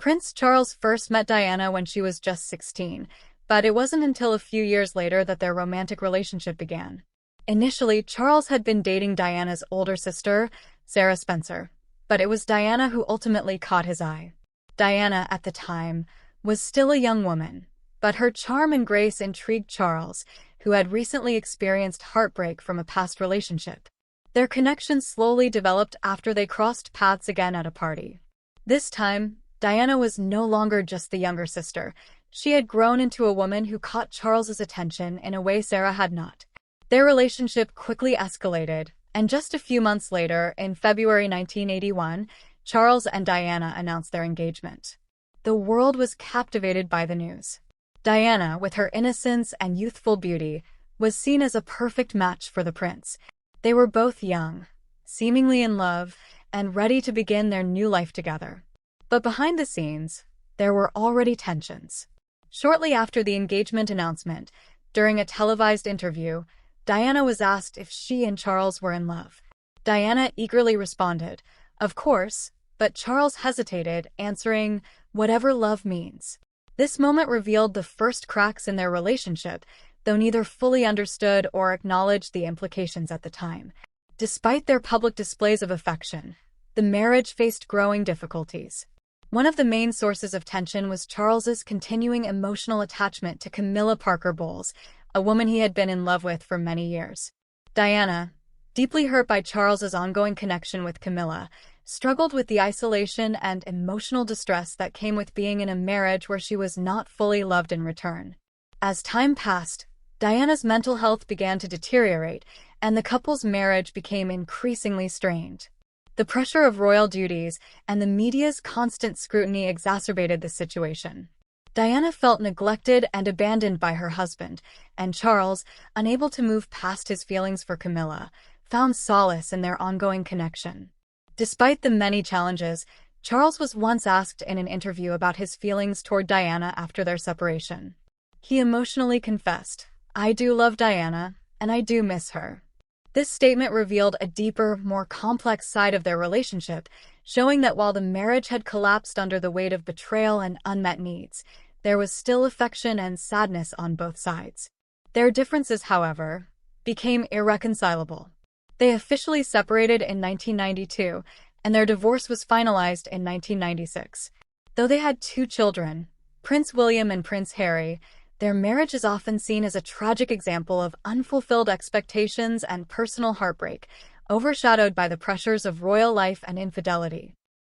Prince Charles first met Diana when she was just 16, but it wasn't until a few years later that their romantic relationship began. Initially, Charles had been dating Diana's older sister, Sarah Spencer, but it was Diana who ultimately caught his eye. Diana, at the time, was still a young woman, but her charm and grace intrigued Charles, who had recently experienced heartbreak from a past relationship. Their connection slowly developed after they crossed paths again at a party. This time, Diana was no longer just the younger sister. She had grown into a woman who caught Charles's attention in a way Sarah had not. Their relationship quickly escalated, and just a few months later, in February 1981, Charles and Diana announced their engagement. The world was captivated by the news. Diana, with her innocence and youthful beauty, was seen as a perfect match for the prince. They were both young, seemingly in love, and ready to begin their new life together. But behind the scenes, there were already tensions. Shortly after the engagement announcement, during a televised interview, Diana was asked if she and Charles were in love. Diana eagerly responded, "Of course," but Charles hesitated, answering, "Whatever love means." This moment revealed the first cracks in their relationship, though neither fully understood or acknowledged the implications at the time. Despite their public displays of affection, the marriage faced growing difficulties. One of the main sources of tension was Charles's continuing emotional attachment to Camilla Parker Bowles, a woman he had been in love with for many years. Diana, deeply hurt by Charles's ongoing connection with Camilla, struggled with the isolation and emotional distress that came with being in a marriage where she was not fully loved in return. As time passed, Diana's mental health began to deteriorate, and the couple's marriage became increasingly strained. The pressure of royal duties and the media's constant scrutiny exacerbated the situation. Diana felt neglected and abandoned by her husband, and Charles, unable to move past his feelings for Camilla, found solace in their ongoing connection. Despite the many challenges, Charles was once asked in an interview about his feelings toward Diana after their separation. He emotionally confessed, "I do love Diana, and I do miss her." This statement revealed a deeper, more complex side of their relationship, showing that while the marriage had collapsed under the weight of betrayal and unmet needs, there was still affection and sadness on both sides. Their differences, however, became irreconcilable. They officially separated in 1992, and their divorce was finalized in 1996. Though they had 2 children, Prince William and Prince Harry, their marriage is often seen as a tragic example of unfulfilled expectations and personal heartbreak, overshadowed by the pressures of royal life and infidelity.